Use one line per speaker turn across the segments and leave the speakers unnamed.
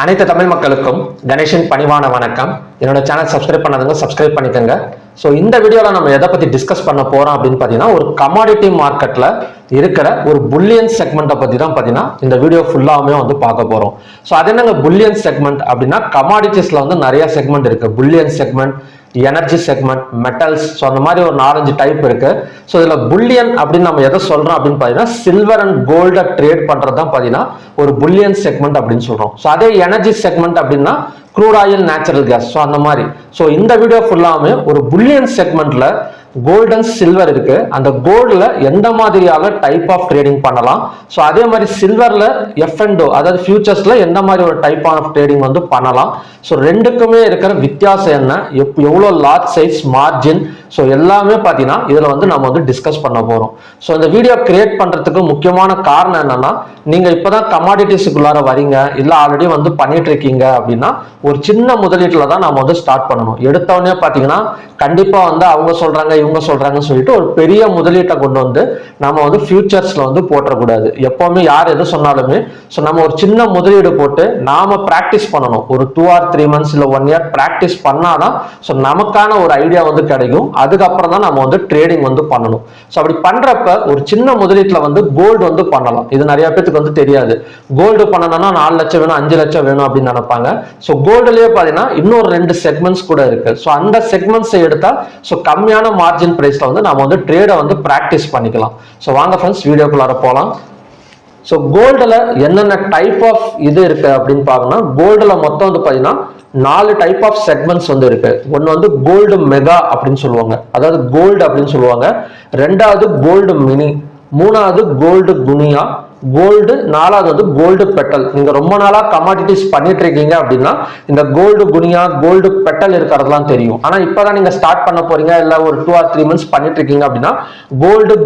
அனைத்து தமிழ் மக்களுக்கும் கணேஷின் பணிவான வணக்கம். என்னோட சேனல் சப்ஸ்கிரைப் பண்ணாதவங்க சப்ஸ்கிரைப் பண்ணிக்கோங்க. ஸோ இந்த வீடியோவில் நம்ம எதை பற்றி டிஸ்கஸ் பண்ண போகிறோம் அப்படின்னு பார்த்தீங்கன்னா, ஒரு கமாடிட்டி மார்க்கெட்டில் இருக்கிற ஒரு புல்லியன் செக்மெண்ட்டை பற்றி தான் பார்த்தீங்கன்னா இந்த வீடியோ ஃபுல்லாகவே வந்து பார்க்க போகிறோம். ஸோ அது என்னங்க புல்லியன் செக்மெண்ட் அப்படின்னா, கமாடிட்டிஸில் வந்து நிறைய செக்மெண்ட் இருக்குது. Bullion segment, energy segment, metals, so அந்த மாதிரி ஒரு 4-5 டைப் இருக்கு. ஸோ இதில் புல்லியன் அப்படின்னு நம்ம எதை சொல்றோம் அப்படின்னு பார்த்தீங்கன்னா, சில்வர் அண்ட் கோல்டை ட்ரேட் பண்றது தான் பார்த்தீங்கன்னா ஒரு புல்லியன் செக்மெண்ட் அப்படின்னு சொல்றோம். ஸோ அதே எனர்ஜி செக்மெண்ட் அப்படின்னா crude oil, natural gas, so அந்த மாதிரி. ஸோ இந்த வீடியோ ஃபுல்லாமே ஒரு புல்லியன் செக்மெண்ட்ல கோல்ட் அண்ட் சில்வர் இருக்கு. அந்த கோல்டுல எந்த மாதிரியான டைப் ஆஃப் ட்ரேடிங் பண்ணலாம், ஸோ அதே மாதிரி சில்வர்ல F&O அதாவது ஃபியூச்சர்ஸ்ல எந்த மாதிரி ஒரு டைப் ஆஃப் ட்ரேடிங் வந்து பண்ணலாம். ஸோ ரெண்டுக்குமே இருக்கிற வித்தியாசம் என்ன, எவ்வளோ லார்ஜ் சைஸ், மார்ஜின், ஸோ எல்லாமே பார்த்தீங்கன்னா இதில் வந்து நம்ம வந்து டிஸ்கஸ் பண்ண போகிறோம். ஸோ இந்த வீடியோ கிரியேட் பண்ணுறதுக்கு முக்கியமான காரணம் என்னன்னா, நீங்கள் இப்போதான் கமாடிட்டிஸுக்குள்ளார வரீங்க, இல்லை ஆல்ரெடி வந்து பண்ணிட்டு இருக்கீங்க அப்படின்னா ஒரு சின்ன முதலீட்டில் தான் நம்ம வந்து ஸ்டார்ட் பண்ணணும். எடுத்தவொடனே பார்த்தீங்கன்னா கண்டிப்பாக வந்து அவங்க சொல்கிறாங்க இவங்க சொல்கிறாங்கன்னு சொல்லிட்டு ஒரு பெரிய முதலீட்டை கொண்டு வந்து நம்ம வந்து ஃபியூச்சர்ஸில் வந்து போட்டக்கூடாது. எப்போவுமே யார் எது சொன்னாலுமே ஸோ நம்ம ஒரு சின்ன முதலீடு போட்டு நாம ப்ராக்டிஸ் பண்ணணும். ஒரு 2 or 3 months இல்லை 1 year ப்ராக்டிஸ் பண்ணாதான் ஸோ நமக்கான ஒரு ஐடியா வந்து கிடைக்கும். அதுக்கப்புறம் தான் நம்ம வந்து ட்ரேடிங் வந்து பண்ணணும். ஸோ அப்படி பண்றப்ப ஒரு சின்ன முதலீட்டில் வந்து கோல்டு வந்து பண்ணலாம். இது நிறைய பேருக்கு வந்து தெரியாது. கோல்டு பண்ணணும்னா 4 லட்சம் வேணும், 5 லட்சம் வேணும் அப்படின்னு நினைப்பாங்க. ஸோ கோல்டுலயே பார்த்தீங்கன்னா இன்னொரு 2 செக்மெண்ட்ஸ் கூட இருக்கு. ஸோ அந்த செக்மெண்ட்ஸை எடுத்தா ஸோ கம்மியான மார்ஜின் பிரைஸ்ல வந்து நம்ம வந்து ட்ரேடை வந்து ப்ராக்டிஸ் பண்ணிக்கலாம். ஸோ வாங்க ஃப்ரெண்ட்ஸ் வீடியோக்குள்ளார போகலாம். ஸோ கோல்டில் என்னென்ன டைப் ஆஃப் இது இருக்கு அப்படின்னு பார்க்கணும். கோல்டில் மொத்தம் வந்து பார்த்தீங்கன்னா 4 டைப் ஆஃப் செக்மெண்ட்ஸ் வந்து இருக்கு. ஒன்று வந்து கோல்டு மெகா அப்படின்னு சொல்லுவாங்க, அதாவது கோல்டு அப்படின்னு சொல்லுவாங்க. ரெண்டாவது கோல்டு மினி, மூணாவது கோல்டு குனியா, கோல்டு, நாலாவது வந்து கோல்டு பெட்டல். நீங்க ரொம்ப நாளா கமாடிட்டிஸ் பண்ணிட்டு இருக்கீங்க அப்படின்னா இந்த கோல்டு குனியா, கோல்டு பெட்டல் இருக்கிறதுலாம் தெரியும். ஆனா இப்பதான் நீங்க ஸ்டார்ட் பண்ண போறீங்க, இல்ல ஒரு 2 or 3 months பண்ணிட்டு இருக்கீங்க அப்படின்னா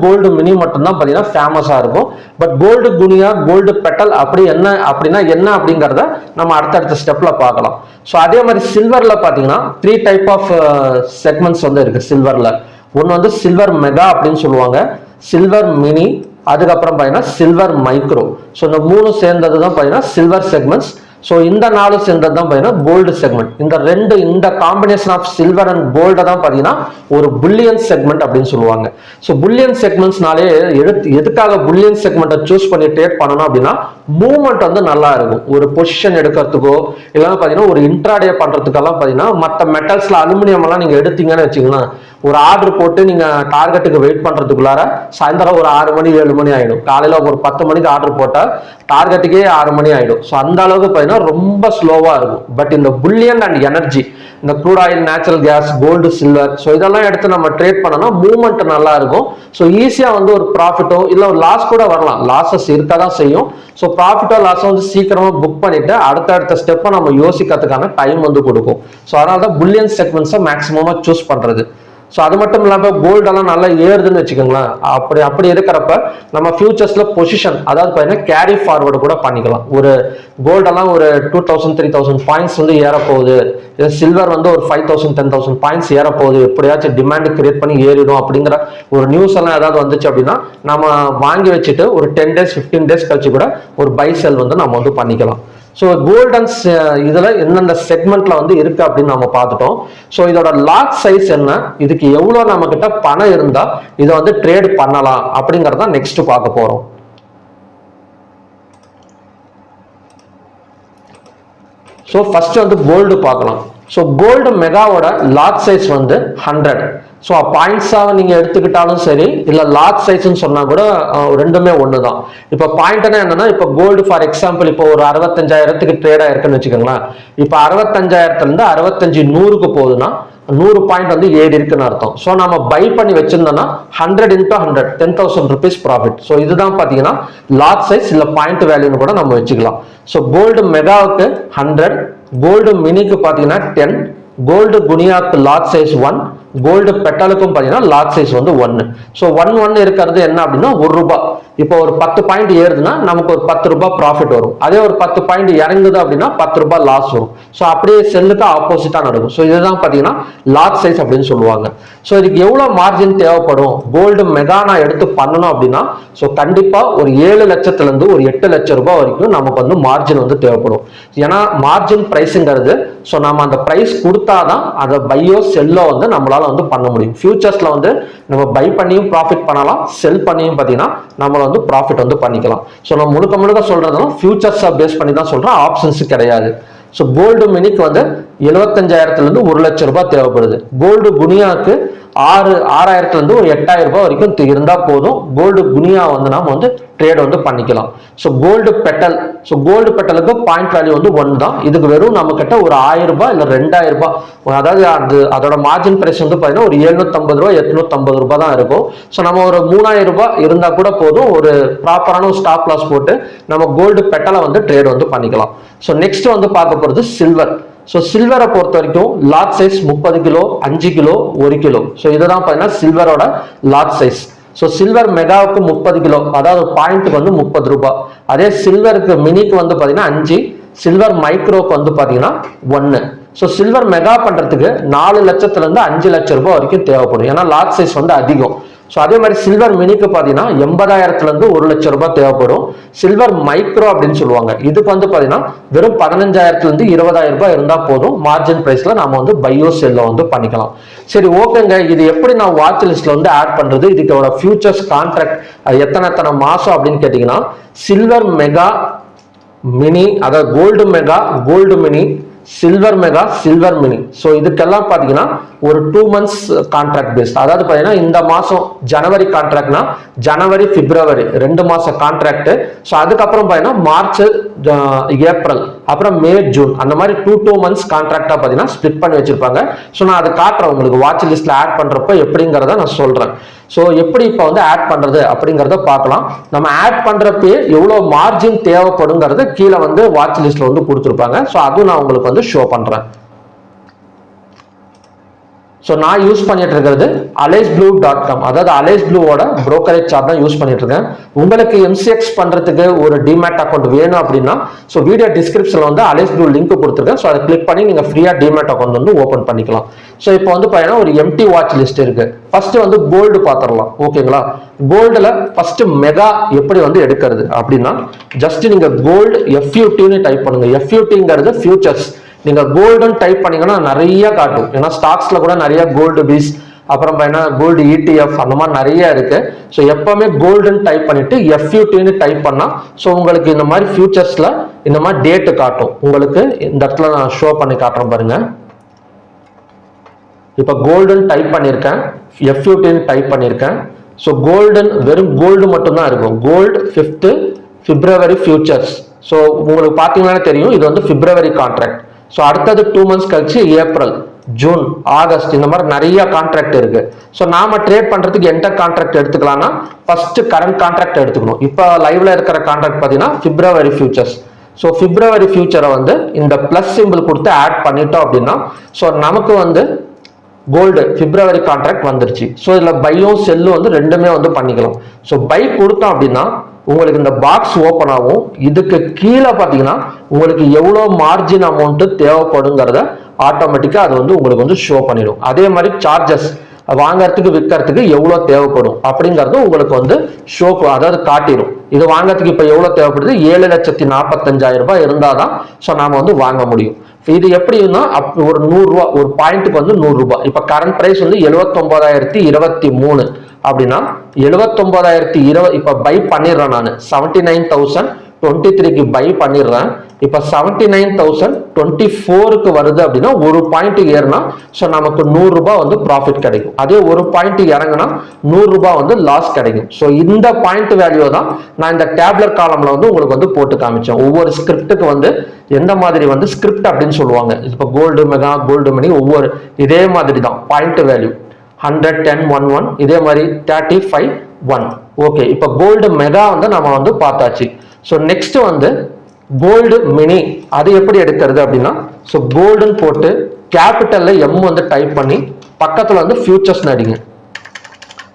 கோல்டு மினி மட்டும் தான் பாத்தீங்கன்னா ஃபேமஸா இருக்கும். பட் கோல்டு குனியா, கோல்டு பெட்டல் அப்படி என்ன அப்படிங்கறத நம்ம அடுத்தடுத்த ஸ்டெப்ல பார்க்கலாம். ஸோ அதே மாதிரி சில்வர்ல பாத்தீங்கன்னா 3 டைப் ஆஃப் செக்மெண்ட்ஸ் வந்து இருக்கு. சில்வர்ல ஒன்னு வந்து சில்வர் மெகா அப்படின்னு சொல்லுவாங்க, சில்வர் மினி, அதுக்கப்புறம் பார்த்தீங்கன்னா சில்வர் மைக்ரோ. ஸோ இந்த 3 சேர்ந்தது தான் பார்த்தீங்கன்னா சில்வர் செக்மெண்ட்ஸ். ஸோ இந்த 4 சேர்ந்தது தான் பார்த்தீங்கன்னா கோல்டு செக்மெண்ட். இந்த காம்பினேஷன் ஆஃப் சில்வர் அண்ட் கோல்டை தான் பார்த்தீங்கன்னா ஒரு புல்லியன் செக்மெண்ட் அப்படின்னு சொல்லுவாங்க. ஸோ புல்லியன் செக்மெண்ட்ஸ்னாலே எதுக்காக புல்லியன் செக்மெண்ட்டை சூஸ் பண்ணி ட்ரேட் பண்ணணும் அப்படின்னா, மூவ்மெண்ட் வந்து நல்லா இருக்கும். ஒரு பொசிஷன் எடுக்கிறதுக்கோ இல்லைன்னா பார்த்தீங்கன்னா ஒரு இன்ட்ராடே பண்றதுக்கெல்லாம் பார்த்தீங்கன்னா மற்ற மெட்டல்ஸ்ல அலுமினியம் எல்லாம் நீங்க எடுத்தீங்கன்னு வச்சுக்கலாம், ஒரு ஆர்டர் போட்டு நீங்க டார்கெட்டுக்கு வெயிட் பண்றதுக்குள்ளார சாயந்தரம் ஒரு 6 மணி 7 மணி ஆயிடும். காலையில ஒரு 10 மணிக்கு ஆர்டர் போட்டா டார்கெட்டுக்கே 6 மணி ஆயிடும். ஸோ அந்த அளவுக்கு பார்த்தீங்கன்னா ரொம்ப ஸ்லோவா இருக்கும். பட் இந்த புல்லியன் அண்ட் எனர்ஜி, இந்த crude oil, natural gas, gold, silver, so இதெல்லாம் எடுத்து நம்ம ட்ரேட் பண்ணோம்னா மூவ்மெண்ட் நல்லா இருக்கும். ஸோ ஈஸியா வந்து ஒரு ப்ராஃபிட்டோ இல்லை ஒரு லாஸ் கூட வரலாம். லாஸஸ் இருக்க தான் செய்யும். ஸோ ப்ராஃபிட்டோ லாஸோ வந்து சீக்கிரமா புக் பண்ணிட்டு அடுத்த ஸ்டெப்பை நம்ம யோசிக்கிறதுக்கான டைம் வந்து கொடுக்கும். ஸோ அதனால தான் புல்லியன் செக்மெண்ட்ஸை மேக்ஸிமமா சூஸ் பண்றது. ஸோ அது மட்டும் இல்லாமல் கோல்டெல்லாம் நல்லா ஏறுதுன்னு வச்சுக்கோங்களேன். அப்படி இருக்கிறப்ப நம்ம ஃபியூச்சர்ஸ்ல பொசிஷன், அதாவது பார்த்தீங்கன்னா கேரி ஃபார்வர்டு கூட பண்ணிக்கலாம். ஒரு கோல்டெல்லாம் ஒரு 2000 3000 பாயிண்ட்ஸ் வந்து ஏறப்போகுது, சில்வர் வந்து ஒரு 5000 10,000 பாயிண்ட்ஸ் ஏறப்போகுது, எப்படியாச்சும் டிமாண்ட் கிரியேட் பண்ணி ஏறிடும் அப்படிங்கிற ஒரு நியூஸ் எல்லாம் ஏதாவது வந்துச்சு அப்படின்னா நம்ம வாங்கி வச்சுட்டு ஒரு 10 days 15 days கழிச்சு கூட ஒரு பை செல் வந்து நம்ம வந்து பண்ணிக்கலாம். ஸோ கோல்டன் இதுல எந்தெந்த செக்மெண்ட்ல வந்து இருக்கு அப்படின்னு நம்ம பார்த்துட்டோம். ஸோ இதோட லாட் சைஸ் என்ன, இதுக்கு எவ்வளவு நம்ம கிட்ட பணம் இருந்தா இதை வந்து ட்ரேட் பண்ணலாம் அப்படிங்கறத நெக்ஸ்ட் பார்க்க போறோம். ஸோ ஃபர்ஸ்ட் வந்து கோல்டு பார்க்கலாம். ஸோ கோல்டு மெகாவோட லாட் சைஸ் வந்து 100. ஸோ பாயிண்ட்ஸாக நீங்கள் எடுத்துக்கிட்டாலும் சரி, இல்லை லார்ஜ் சைஸ்ன்னு சொன்னால் கூட ரெண்டுமே ஒன்று தான். இப்போ பாயிண்ட்னா என்னன்னா, இப்போ கோல்டு ஃபார் எக்ஸாம்பிள் இப்போ ஒரு 65,000க்கு ட்ரேட் ஆயிருக்குன்னு வச்சுக்கோங்களேன். இப்போ 65,000லேருந்து 65,100க்கு போகுதுன்னா 100 பாயிண்ட் வந்து ஏறி இருக்குன்னு அர்த்தம். ஸோ நம்ம பை பண்ணி வச்சிருந்தோம்னா 100 into 100 10,000 rupees ப்ராஃபிட். ஸோ இதுதான் பார்த்தீங்கன்னா லார்ஜ் சைஸ் இல்லை பாயிண்ட் வேல்யூன்னு கூட நம்ம வச்சுக்கலாம். ஸோ கோல்டு மெகாவுக்கு 100, கோல்டு மினிக்கு பார்த்தீங்கன்னா 10, கோல்டு குனியாக்கு லார்ஜ் சைஸ் 1, கோல்டு பெட்டலுக்கும் பார்த்தீங்கன்னா லாட் சைஸ் வந்து 1. ஸோ 1 இருக்கிறது என்ன அப்படின்னா ₹1. இப்போ ஒரு 10 பாயிண்ட் ஏறுதுன்னா நமக்கு ஒரு ₹10 ப்ராஃபிட் வரும். அதே ஒரு 10 பாயிண்ட் இறங்குது அப்படின்னா ₹10 லாஸ் வரும். ஸோ அப்படியே செல்லுக்கு ஆப்போசிட்டா நடக்கும். ஸோ இதுதான் பார்த்தீங்கன்னா லாட் சைஸ் அப்படின்னு சொல்லுவாங்க. ஸோ இதுக்கு எவ்வளவு மார்ஜின் தேவைப்படும்? கோல்டு மெகா நான் எடுத்து பண்ணணும் அப்படின்னா ஸோ கண்டிப்பா ஒரு 7 லட்சத்துல இருந்து ஒரு 8 லட்சம் ரூபாய் வரைக்கும் நமக்கு வந்து மார்ஜின் வந்து தேவைப்படும். ஏன்னா மார்ஜின் பிரைஸுங்கிறது ஸோ நம்ம அந்த பிரைஸ் கொடுத்தாதான் அதை பையோ செல்லோ வந்து நம்மளால வந்து பண்ண முடியும். ஃபியூச்சர்ஸ்ல வந்து நம்ம பை பண்ணியும் ப்ராஃபிட் பண்ணலாம், செல் பண்ணியும் பார்த்தீங்கன்னா நம்மள வந்து ப்ராஃபிட் வந்து பண்ணிக்கலாம். ஸோ நம்ம முழுக்க சொல்றதும் ஃபியூச்சர்ஸை பேஸ் பண்ணி தான் சொல்றேன், ஆப்ஷன்ஸ் கிடையாது. ஸோ கோல்டு மினிக்கு வந்து 75,000 இருந்து 1 லட்சம் ரூபாய் தேவைப்படுது. கோல்டு குனியாவுக்கு 6,000 இருந்து ஒரு 8,000 ரூபாய் வரைக்கும் இருந்தா போதும். கோல்டு குனியா வந்து நாம வந்து ட்ரேட் வந்து பண்ணிக்கலாம். ஸோ கோல்டு பெட்டலுக்கு பாயிண்ட் வேல்யூ வந்து 1 தான். இதுக்கு வெறும் நம்ம கிட்ட ஒரு 1,000 ரூபாய் இல்லை 2,000 ரூபாய், அதாவது அதோட மார்ஜின் பிரைஸ் வந்து பார்த்தீங்கன்னா ஒரு 750 ரூபாய் 850 ரூபாய் தான் இருக்கும். ஸோ நம்ம ஒரு 3,000 ரூபாய் இருந்தா கூட போதும். ஒரு ப்ராப்பரான ஒரு ஸ்டாப் லாஸ் போட்டு நம்ம கோல்டு பெட்டலை வந்து ட்ரேட் வந்து பண்ணிக்கலாம். ஸோ நெக்ஸ்ட் வந்து பார்க்க போறது சில்வர். ஸோ சில்வரை பொறுத்த வரைக்கும் lot size 30 kilo, 5 kilo, 1 kilo. So இதுதான் பார்த்தீங்கன்னா சில்வரோட லாட் சைஸ். ஸோ சில்வர் மெகாவுக்கு 30 கிலோ, அதாவது பாயிண்ட்டுக்கு வந்து ₹30. அதே சில்வருக்கு மினிக்கு வந்து பார்த்தீங்கன்னா 5, சில்வர் மைக்ரோக்கு வந்து பார்த்தீங்கன்னா 1. ஸோ சில்வர் மெகா பண்றதுக்கு 4 லட்சத்துல இருந்து 5 லட்சம் ரூபாய் வரைக்கும் தேவைப்படும். ஏன்னா லாட் சைஸ் வந்து அதிகம். ஸோ அதே மாதிரி சில்வர் மினிக்கு பார்த்தீங்கன்னா 80,000 இருந்து 1 லட்சம் ரூபாய் தேவைப்படும். சில்வர் மைக்ரோ அப்படின்னு சொல்லுவாங்க. இதுக்கு வந்து பார்த்தீங்கன்னா வெறும் 15,000 இருந்து 20,000 ரூபாய் இருந்தால் போதும். மார்ஜின் பிரைஸ்ல நாம வந்து பையோ செல்ல வந்து பண்ணிக்கலாம். சரி, ஓகேங்க, இது எப்படி நான் வாட்ச் லிஸ்ட்ல வந்து ஆட் பண்றது? இதுக்கோட ஃபியூச்சர்ஸ் கான்ட்ராக்ட் எத்தனை மாசம் அப்படின்னு கேட்டீங்கன்னா, சில்வர் மெகா மினி, அதாவது gold mega, gold mini, silver mega, silver mini. So இதுக்கெல்லாம் பார்த்தீங்கன்னா ஒரு 2 months கான்ட்ராக்ட் பேஸ்ட். அதாவது பார்த்தீங்கன்னா இந்த மாதம் ஜனவரி கான்ட்ராக்ட்னா ஜனவரி பிப்ரவரி 2 மாச கான்ட்ராக்ட். ஸோ அதுக்கப்புறம் பார்த்தீங்கன்னா மார்ச், ஏப்ரல், அப்புறம் மே, ஜூன், அந்த மாதிரி 2 months கான்ட்ராக்டா பார்த்தீங்கன்னா ஸ்பிளிட் பண்ணி வச்சிருப்பாங்க. ஸோ நான் அதை காட்டுறேன் உங்களுக்கு வாட்ச் லிஸ்ட்ல ஆட் பண்றப்ப எப்படிங்கிறத நான் சொல்றேன். ஸோ எப்படி இப்போ வந்து ஆட் பண்றது அப்படிங்கிறத பார்க்கலாம். நம்ம ஆட் பண்றப்பே எவ்வளவு மார்ஜின் தேவைப்படுங்கிறத கீழே வந்து வாட்ச் லிஸ்ட்ல வந்து கொடுத்துருப்பாங்க. ஸோ அதுவும் நான் உங்களுக்கு வந்து ஷோ பண்றேன். ஸோ நான் யூஸ் பண்ணிட்டு இருக்கிறது alaysblue.com, அதாவது அலைஸ் ப்ளூவோட brokerage சார்ட் தான் யூஸ் பண்ணிட்டு இருக்கேன். உங்களுக்கு எம்சிஎக்ஸ் பண்றதுக்கு ஒரு டிமேட் அக்கௌண்ட் வேணும் அப்படின்னா ஸோ வீடியோ டிஸ்கிரிப்ஷன்ல வந்து அலைஸ் ப்ளூ லிங்க் கொடுத்துருக்கேன். ஸோ அதை கிளிக் பண்ணி நீங்க ஃப்ரீயா டிமேட் அக்கௌண்ட் வந்து ஓப்பன் பண்ணிக்கலாம். ஸோ இப்போ வந்து பார்த்தீங்கன்னா ஒரு எம்டி வாட்ச் லிஸ்ட் இருக்கு. ஃபர்ஸ்ட் வந்து கோல்டு பார்த்துடலாம். ஓகேங்களா? கோல்டுல ஃபர்ஸ்ட் மெகா எப்படி வந்து எடுக்கிறது அப்படின்னா, ஜஸ்ட் நீங்க கோல்டு FUTன்னு டைப் பண்ணுங்க. FUTங்கிறது ஃபியூச்சர்ஸ். நீங்க கோல்டன் டைப் பண்ணீங்கன்னா நிறைய காட்டும். ஏன்னா ஸ்டாக்ஸ்ல கூட நிறைய கோல்டு பீஸ், அப்புறம் கோல்டு ETF அந்த மாதிரி நிறைய இருக்கு. ஸோ எப்பவுமே கோல்டன் டைப் பண்ணிட்டு FUTன்னு டைப் பண்ணா ஸோ உங்களுக்கு இந்த மாதிரி ஃபியூச்சர்ஸ்ல இந்த மாதிரி டேட்டு காட்டும். உங்களுக்கு இந்த இடத்துல நான் ஷோ பண்ணி காட்டுறேன் பாருங்க. இப்போ கோல்டன் டைப் பண்ணியிருக்கேன், FUTன்னு டைப் பண்ணியிருக்கேன். ஸோ கோல்டன் வெறும் கோல்டு மட்டும்தான் இருக்கும். கோல்டு 5th பிப்ரவரி ஃபியூச்சர்ஸ். ஸோ உங்களுக்கு பார்த்தீங்கன்னா தெரியும் இது வந்து பிப்ரவரி கான்ட்ராக்ட். ஸோ அடுத்தது 2 months கழிச்சு ஏப்ரல், ஜூன், ஆகஸ்ட், இந்த மாதிரி நிறைய கான்ட்ராக்ட் இருக்கு. ஸோ நாம ட்ரேட் பண்றதுக்கு எந்த கான்ட்ராக்ட் எடுத்துக்கலாம்னா ஃபர்ஸ்ட் கரண்ட் கான்ட்ராக்ட் எடுத்துக்கணும். இப்போ லைவ்ல இருக்கிற கான்ட்ராக்ட் பார்த்தீங்கன்னா பிப்ரவரி ஃபியூச்சர்ஸ். ஸோ பிப்ரவரி ஃபியூச்சரை வந்து இந்த பிளஸ் சிம்பிள் கொடுத்து ஆட் பண்ணிட்டோம் அப்படின்னா ஸோ நமக்கு வந்து கோல்டு பிப்ரவரி கான்ட்ராக்ட் வந்துருச்சு. ஸோ இதில் பையும் செல்லும் வந்து ரெண்டுமே வந்து பண்ணிக்கலாம். ஸோ பை கொடுத்தோம் அப்படின்னா உங்களுக்கு இந்த பாக்ஸ் ஓப்பன் ஆகும். இதுக்கு கீழே பார்த்தீங்கன்னா உங்களுக்கு எவ்வளோ மார்ஜின் அமௌண்ட் தேவைப்படுங்கிறத ஆட்டோமேட்டிக்காக அது வந்து உங்களுக்கு வந்து ஷோ பண்ணிடும். அதே மாதிரி சார்ஜஸ் வாங்கறதுக்கு விற்கிறதுக்கு எவ்வளோ தேவைப்படும் அப்படிங்கிறது உங்களுக்கு வந்து ஷோ, அதாவது காட்டிடும். இது வாங்கறதுக்கு இப்போ எவ்வளோ தேவைப்படுது, 7,45,000 ரூபாய் இருந்தாதான் ஸோ நாம வந்து வாங்க முடியும். இது எப்படின்னா ஒரு 100 ரூபாய் ஒரு பாயிண்ட்டுக்கு வந்து 100 ரூபாய். இப்போ கரண்ட் பிரைஸ் வந்து 79,023 அப்படின்னா 79,020 இப்போ பை பண்ணிடுறேன் நான். 79,023க்கு பை பண்ணிடுறேன். இப்போ 79,024க்கு வருது அப்படின்னா ஒரு பாயிண்ட் ஏறினா ஸோ நமக்கு 100 ரூபாய் வந்து ப்ராஃபிட் கிடைக்கும். அதே ஒரு பாயிண்ட் இறங்குனா 100 ரூபாய் வந்து லாஸ் கிடைக்கும். ஸோ இந்த பாயிண்ட் வேல்யூ தான் நான் இந்த டேப்லெட் காலம்ல வந்து உங்களுக்கு வந்து போட்டு காமிச்சேன். ஒவ்வொரு ஸ்கிரிப்டுக்கு வந்து எந்த மாதிரி வந்து ஸ்கிரிப்ட் அப்படின்னு சொல்லுவாங்க. இப்போ கோல்டு மெகா, கோல்டு மணி ஒவ்வொரு இதே மாதிரி தான் பாயிண்ட் வேல்யூ 100, 10, 11 இதே மாதிரி 35, 1. ஓகே, இப்போ கோல்டு மெகா வந்து நம்ம வந்து பார்த்தாச்சு. ஸோ நெக்ஸ்ட் வந்து கோல்டு மினி, அது எப்படி எடுக்கிறது அப்படின்னா ஸோ கோல்டுன்னு போட்டு கேபிட்டல்ல M வந்து டைப் பண்ணி பக்கத்தில் வந்து ஃபியூச்சர்ஸ் அடிங்க.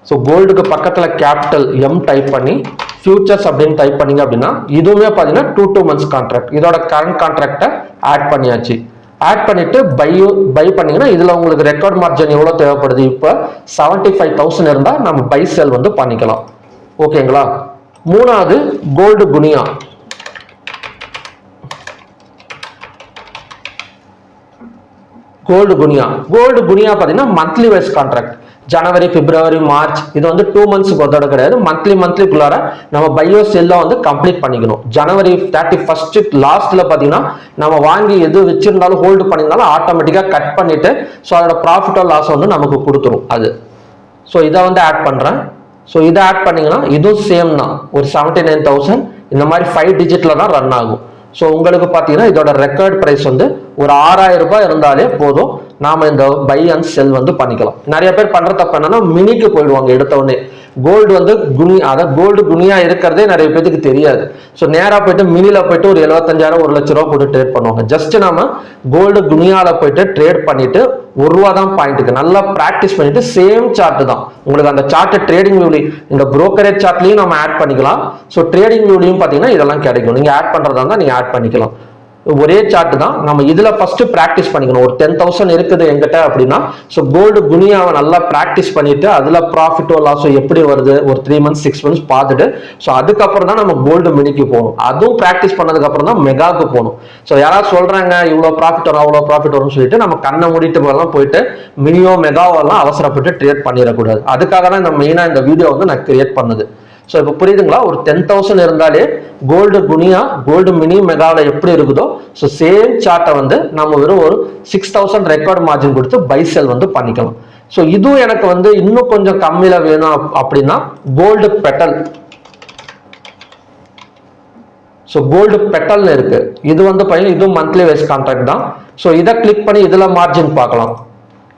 ஸோ கோல்டுக்கு பக்கத்தில் கேபிட்டல் எம் டைப் பண்ணி ஃபியூச்சர்ஸ் அப்படின்னு டைப் பண்ணீங்க அப்படின்னா இதுவுமே பார்த்தீங்கன்னா 2 months கான்ட்ராக்ட். இதோட கரண்ட் கான்ட்ராக்டை ஆட் பண்ணியாச்சு. ஆட் பண்ணிட்டு பை பண்ணீங்கன்னா இதில் உங்களுக்கு ரெக்கார்ட் மார்ஜின் எவ்வளோ தேவைப்படுது? இப்போ 75,000 இருந்தால் நம்ம பை செல் வந்து பண்ணிக்கலாம். ஓகேங்களா? மூணாவது கோல்டு குனியா. கோல்டு குனியா பார்த்தீங்கன்னா மந்த்லி வைஸ் கான்ட்ராக்ட். ஜனவரி, பிப்ரவரி, மார்ச் இது வந்து 2 months ஒரு தடவை கிடையாது. மந்த்லிக்குள்ளார நம்ம பையோ செல்ல வந்து கம்ப்ளீட் பண்ணிக்கணும். ஜனவரி 31st லாஸ்ட்ல பார்த்தீங்கன்னா நம்ம வாங்கி எது வச்சிருந்தாலும் ஹோல்டு பண்ணியிருந்தாலும் ஆட்டோமேட்டிக்காக கட் பண்ணிட்டு ஸோ அதோட ப்ராஃபிட்டோ லாஸ் வந்து நமக்கு கொடுத்துரும் அது. ஸோ இதை வந்து ஆட் பண்ணுறேன். ஸோ இதை ஆட் பண்ணீங்கன்னா இதுவும் சேம் தான். ஒரு 79,000 இந்த மாதிரி 5 digitல தான் ரன் ஆகும். ஸோ உங்களுக்கு பார்த்தீங்கன்னா இதோட ரெக்கார்ட் ப்ரைஸ் வந்து ஒரு 6,000 ரூபாய் இருந்தாலே போதும், நாம இந்த பை அண்ட் செல் வந்து பண்ணிக்கலாம். நிறைய பேர் பண்ற தப்பு என்னன்னா மினிக்கு போயிடுவாங்க எடுத்த உடனே. கோல்டு வந்து கோல்டு குனியா இருக்கிறதே நிறைய பேருக்கு தெரியாது. ஸோ நேராக போயிட்டு மினில போயிட்டு ஒரு 75,000 1 லட்ச ரூபா போட்டு ட்ரேட் பண்ணுவாங்க. ஜஸ்ட் நாம கோல்டு குனியால போயிட்டு ட்ரேட் பண்ணிட்டு ₹1 தான் பாயிண்ட்டுக்கு நல்லா ப்ராக்டிஸ் பண்ணிட்டு சேம் சார்ட் தான் உங்களுக்கு அந்த சார்ட் ட்ரேடிங் வியூலையும் இந்த புரோக்கரேஜ் சார்ட்லையும் நம்ம ஆட் பண்ணிக்கலாம். ஸோ ட்ரேடிங் வியூலையும் பார்த்தீங்கன்னா இதெல்லாம் கிடைக்கும். நீங்க ஆட் பண்றதா இருந்தால் நீங்க ஆட் பண்ணிக்கலாம். ஒரே சார்ட் தான். நம்ம இதுல ஃபர்ஸ்ட் பிராக்டிஸ் பண்ணிக்கணும். ஒரு 10,000 இருக்குது எங்கிட்ட அப்படின்னா ஸோ கோல்டு குனியாவை நல்லா பிராக்டிஸ் பண்ணிட்டு அதுல ப்ராஃபிட்டோ லாஸோ எப்படி வருது ஒரு 3 months 6 months பார்த்துட்டு ஸோ அதுக்கப்புறம் தான் நம்ம கோல்டு மினிக்கு போகணும். அதுவும் பிராக்டிஸ் பண்ணதுக்கு அப்புறம் தான் மெகாவுக்கு போகணும். ஸோ யாராவது சொல்றாங்க இவ்வளோ ப்ராஃபிட் வரும் அவ்வளோ ப்ராஃபிட் வரும்னு சொல்லிட்டு நம்ம கண்ணை மூடிட்டு எல்லாம் போயிட்டு மினியோ மெகாவோ எல்லாம் அவசரப்பட்டு ட்ரேட் பண்ணிடக்கூடாது. அதுக்காக தான் இந்த மெயினா இந்த வீடியோ வந்து நான் கிரியேட் பண்ணுது. ஸோ இப்போ புரியுதுங்களா? ஒரு 10,000 இருந்தாலே கோல்டு குனியா கோல்டு மினி மெகாவில் எப்படி இருக்குதோ ஸோ சேம் சார்ட்டை வந்து நம்ம வெறும் ஒரு 6,000 ரெக்கார்ட் மார்ஜின் கொடுத்து பை செல் வந்து பண்ணிக்கலாம். ஸோ இதுவும் எனக்கு வந்து இன்னும் கொஞ்சம் கம்மியில வேணும் அப்படின்னா கோல்டு பெட்டல். ஸோ கோல்டு பெட்டல்னு இருக்கு. இது வந்து பார்த்தீங்கன்னா இதுவும் மந்த்லி வைஸ் கான்ட்ராக்ட் தான். ஸோ இதை கிளிக் பண்ணி இதுல மார்ஜின் பார்க்கலாம்.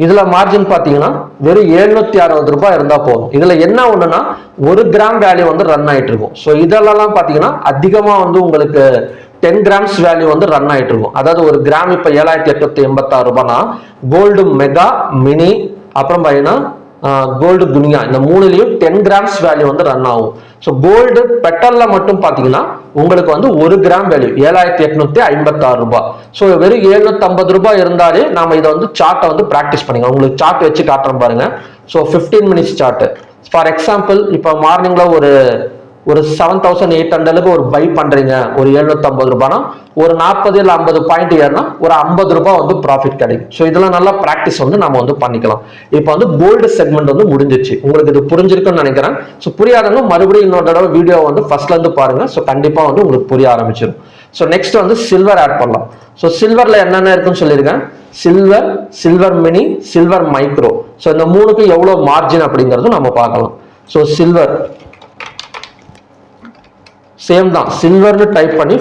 இதுல மார்ஜின் பாத்தீங்கன்னா வெறும் 760 ரூபாய் இருந்தா போதும். இதுல என்ன ஒண்ணுன்னா 1 கிராம் வேல்யூ வந்து ரன் ஆயிட்டு இருக்கும். ஸோ இதெல்லாம் பாத்தீங்கன்னா அதிகமா வந்து உங்களுக்கு 10 grams வேல்யூ வந்து ரன் ஆயிட்டு இருக்கும். அதாவது ஒரு கிராம் இப்ப 7,886 ரூபாய்னா கோல்டு மெகா மினி அப்புறம் பாத்தீங்கன்னா கோல்டு குனியா இந்த மூணுலயும் 10 grams வேல்யூ வந்து ரன் ஆகும். ஸோ கோல்டு பெட்டல்ல மட்டும் பாத்தீங்கன்னா உங்களுக்கு வந்து 1 கிராம் வேல்யூ 7,856 ரூபாய். ஸோ வெறும் 750 ரூபாய் இருந்தாலே நாம இதை வந்து சார்ட்டை வந்து பிராக்டிஸ் பண்ணிக்கலாம். உங்களுக்கு சார்ட் வச்சு காட்டுறேன் பாருங்க. So 15 minutes chart. For example இப்போ மார்னிங்ல ஒரு 7,800க்கு ஒரு பை பண்றீங்க ஒரு 750 ரூபாய்னா ஒரு 40 இல்ல 50 பாயிண்ட் ஏறினா ஒரு 50 ரூபாய் வந்து ப்ராஃபிட் கிடைக்கும். ஸோ இதெல்லாம் நல்லா ப்ராக்டிஸ் வந்து நம்ம வந்து பண்ணிக்கலாம். இப்போ வந்து கோல்டு செக்மெண்ட் வந்து முடிஞ்சிச்சு. உங்களுக்கு இது புரிஞ்சிருக்குன்னு நினைக்கிறேன். ஸோ புரியாதவங்க மறுபடியும் இன்னொரு தடவை வீடியோ வந்து ஃபர்ஸ்ட்ல இருந்து பாருங்க. ஸோ கண்டிப்பா வந்து உங்களுக்கு புரிய ஆரம்பிச்சிடும். ஸோ நெக்ஸ்ட் வந்து சில்வர் ஆட் பண்ணலாம். ஸோ சில்வர்ல என்னென்ன இருக்குன்னு சொல்லியிருக்கேன். Silver mini, silver micro. So இந்த மூணுக்கு எவ்வளவு மார்ஜின் அப்படிங்கிறது நம்ம பார்க்கலாம். ஸோ சில்வர் சேம் தான். சில்வர்னு டைப் பண்ணி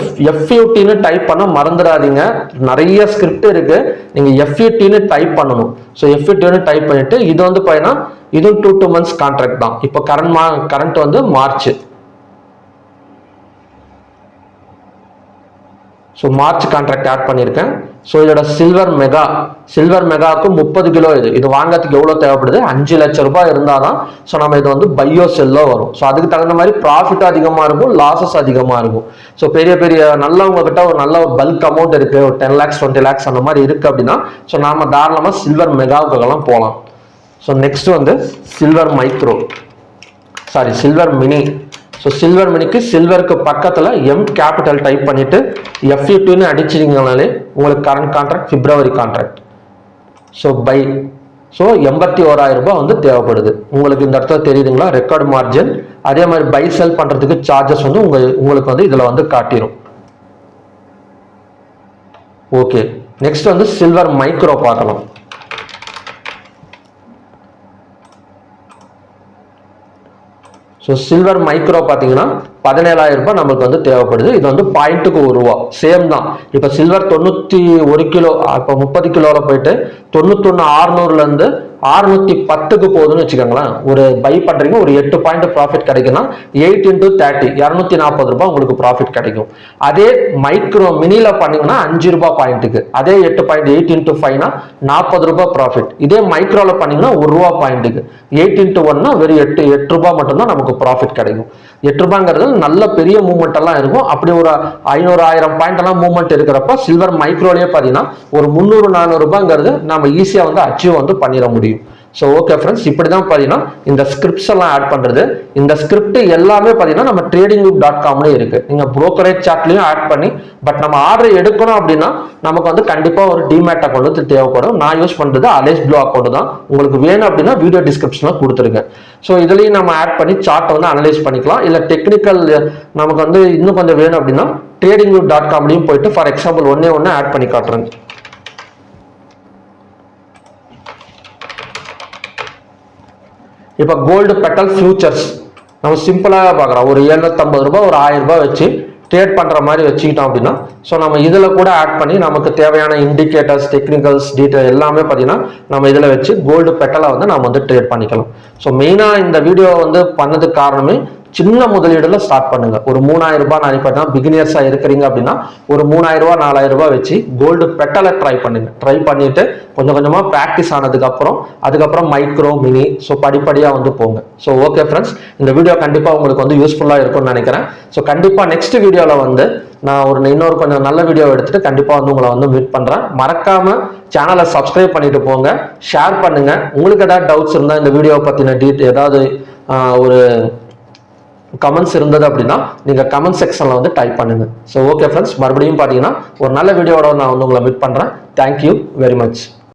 FUTன்னு டைப் பண்ண மறந்துடாதீங்க. நிறைய ஸ்கிரிப்ட் இருக்கு. நீங்க FUTன்னு டைப் பண்ணணும். ஸோ FUTன்னு டைப் பண்ணிட்டு இது வந்து பார்த்தீங்கன்னா இதுவும் 2 months கான்ட்ராக்ட் தான். இப்போ கரண்ட் வந்து March. So March contract add பண்ணியிருக்கேன். ஸோ இதோட சில்வர் மெகாவுக்கு 30 கிலோ இது வாங்கிறதுக்கு எவ்வளோ தேவைப்படுது? 5 லட்சம் ரூபாய் இருந்தாதான் ஸோ நம்ம இது வந்து பையோ செல்லோ வரும். ஸோ அதுக்கு தகுந்த மாதிரி ப்ராஃபிட் அதிகமாக இருக்கும், லாசஸ் அதிகமாக இருக்கும். ஸோ பெரிய நல்லவங்க கிட்ட ஒரு நல்ல பல்க் அமௌண்ட் இருக்கு, ஒரு 10 lakhs 20 lakhs அந்த மாதிரி இருக்கு அப்படின்னா ஸோ நாம தாராளமாக சில்வர் மெகாவுக்கெல்லாம் போகலாம். ஸோ நெக்ஸ்ட் வந்து சில்வர் மினி. ஸோ சில்வர் மினிக்கு சில்வருக்கு பக்கத்தில் எம் கேபிட்டல் டைப் பண்ணிட்டு FUTன்னு அடிச்சிருங்கனாலே உங்களுக்கு current contract February contract. So buy. So 81,000 ரூபாய் வந்து தேவைப்படுது. உங்களுக்கு இந்த இடத்துல தெரியுதுங்களா ரெக்கார்டு மார்ஜின். அதே மாதிரி பை செல் பண்றதுக்கு சார்ஜஸ் வந்து உங்களுக்கு வந்து இதுல வந்து காட்டிடும். ஓகே, நெக்ஸ்ட் வந்து சில்வர் மைக்ரோ பார்க்கலாம். ஸோ சில்வர் மைக்ரோ பார்த்தீங்கன்னா 17,000 ரூபாய் நமக்கு வந்து தேவைப்படுது. இது வந்து பாயிண்ட்டுக்கு ₹1 சேம் தான். இப்போ சில்வர் 91 கிலோ இப்போ 30 கிலோவில் போயிட்டு 91,600லேருந்து 610க்கு போகுதுன்னு வச்சுக்கோங்களேன். ஒரு பை பண்றீங்க, ஒரு 8 பாயிண்ட் ப்ராஃபிட் கிடைக்குன்னா 8 into 30 240 ரூபாய் உங்களுக்கு ப்ராஃபிட் கிடைக்கும். அதே மைக்ரோ மினில பண்ணீங்கன்னா 5 ரூபாய் பாயிண்ட்டுக்கு, அதே 8 பாயிண்ட் 8 into 5னா 40 ரூபாய் ப்ராஃபிட். இதே மைக்ரோல பண்ணீங்கன்னா 1 ரூபாய் பாயிண்ட்டுக்கு 8 into 1னா வெறும் 8 ரூபாய் மட்டும்தான் நமக்கு ப்ராஃபிட் கிடைக்கும். 8 ரூபாங்கிறது நல்ல பெரிய மூவ்மெண்ட் எல்லாம் இருக்கும். அப்படி ஒரு 500-1000 பாயிண்ட் எல்லாம் மூவ்மெண்ட் இருக்கிறப்ப சில்வர் மைக்ரோலயே பார்த்தீங்கன்னா ஒரு 300-400 ரூபாய்ங்கிறது நம்ம ஈஸியாக வந்து அச்சீவ் வந்து பண்ணிட முடியும். ஸோ ஓகே ஃப்ரெண்ட்ஸ், இப்படி தான் பார்த்தீங்கன்னா இந்த ஸ்கிரிப்ட்ஸ் எல்லாம் ஆட் பண்ணுறது. இந்த ஸ்கிரிப்ட் எல்லாமே பார்த்தீங்கன்னா நம்ம tradingview.comலேயே இருக்கு. நீங்கள் brokerage சார்ட்லையும் ஆட் பண்ணி, பட் நம்ம ஆர்டர் எடுக்கணும் அப்படின்னா நமக்கு வந்து கண்டிப்பாக ஒரு டிமேட் அக்கௌண்ட் வந்து தேவைப்படும். நான் யூஸ் பண்ணுறது அலேஸ் ப்ளூ அக்கௌண்ட் தான். உங்களுக்கு வேணும் அப்படின்னா வீடியோ டிஸ்கிரிப்ஷனில் கொடுத்துருக்கேன். ஸோ இதுலேயும் நம்ம ஆட் பண்ணி சார்ட்டை வந்து அனலைஸ் பண்ணிக்கலாம். இல்லை டெக்னிக்கல் நமக்கு வந்து இன்னும் கொஞ்சம் வேணும் அப்படின்னா tradingview.comலையும் போயிட்டு ஃபார் எக்ஸாம்பிள் ஒன்று ஆட் பண்ணி காட்டுறேன். இப்போ கோல்டு பெட்டல் ஃபியூச்சர்ஸ் நம்ம சிம்பிளாக பார்க்குறோம். ஒரு 750 ரூபாய், ஒரு 1000 ரூபாய் வச்சு ட்ரேட் பண்ணுற மாதிரி வச்சுக்கிட்டோம் அப்படின்னா, ஸோ நம்ம இதில் கூட ஆட் பண்ணி நமக்கு தேவையான இண்டிகேட்டர்ஸ், டெக்னிக்கல்ஸ், டீட்டெயில் எல்லாமே பார்த்தீங்கன்னா நம்ம இதில் வச்சு கோல்டு பெட்டலை வந்து நம்ம வந்து ட்ரேட் பண்ணிக்கலாம். ஸோ மெயினாக இந்த வீடியோ வந்து பண்ணதுக்கு காரணமே சின்ன முதலீடுல ஸ்டார்ட் பண்ணுங்க. ஒரு 3000 ரூபாய் நான் இப்போ பிகினியர்ஸா இருக்கிறீங்க அப்படின்னா ஒரு 3000 ரூபாய் 4000 ரூபாய் வச்சு கோல்டு பெட்டலை ட்ரை பண்ணுங்க. ட்ரை பண்ணிட்டு கொஞ்சம் கொஞ்சமா ப்ராக்டிஸ் ஆனதுக்கு அதுக்கப்புறம் மைக்ரோ மினி ஸோ படிப்படியா வந்து போங்க. ஸோ ஓகே ஃப்ரெண்ட்ஸ், இந்த வீடியோ கண்டிப்பா உங்களுக்கு வந்து யூஸ்ஃபுல்லா இருக்கும்னு நினைக்கிறேன். ஸோ கண்டிப்பா நெக்ஸ்ட் வீடியோல வந்து நான் இன்னொரு கொஞ்சம் நல்ல வீடியோ எடுத்துட்டு கண்டிப்பா வந்து உங்களை வந்து மீட் பண்றேன். மறக்காம சேனலை சப்ஸ்கிரைப் பண்ணிட்டு போங்க, ஷேர் பண்ணுங்க. உங்களுக்கு ஏதாவது டவுட்ஸ் இருந்தா இந்த வீடியோ பத்தின ஏதாவது ஒரு கமெண்ட்ஸ் இருந்தது அப்படின்னா நீங்க கமெண்ட் செக்ஷன்ல வந்து டைப் பண்ணுங்க. ஸோ ஓகே ஃப்ரெண்ட்ஸ், மறுபடியும் பார்த்தீங்கன்னா ஒரு நல்ல வீடியோட நான் வந்து உங்களை மீட் பண்றேன். Thank you very much.